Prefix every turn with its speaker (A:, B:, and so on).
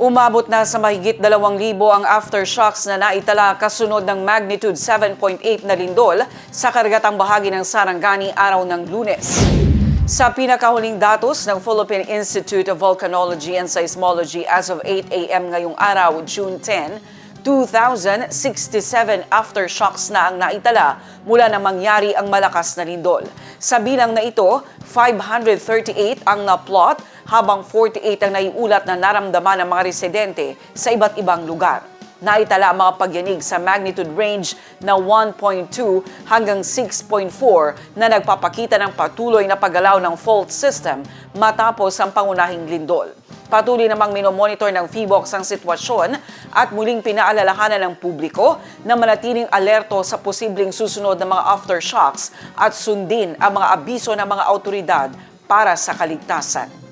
A: Umabot na sa mahigit 2,000 ang aftershocks na naitala kasunod ng magnitude 7.8 na lindol sa karagatang bahagi ng Sarangani araw ng Lunes. Sa pinakahuling datos ng Philippine Institute of Volcanology and Seismology as of 8 a.m. ngayong araw, June 10, 2,067 aftershocks na ang naitala mula na mangyari ang malakas na lindol. Sa bilang na ito, 538 ang na-plot habang 48 ang naiulat na naramdaman ng mga residente sa iba't ibang lugar. Naitala ang mga pagyanig sa magnitude range na 1.2 hanggang 6.4 na nagpapakita ng patuloy na paggalaw ng fault system matapos ang pangunahing lindol. Patuloy namang minomonitor ng PHIVOLCS ang sitwasyon at muling pinaalalahanan ng publiko na manatiling alerto sa posibleng susunod na mga aftershocks at sundin ang mga abiso ng mga awtoridad para sa kaligtasan.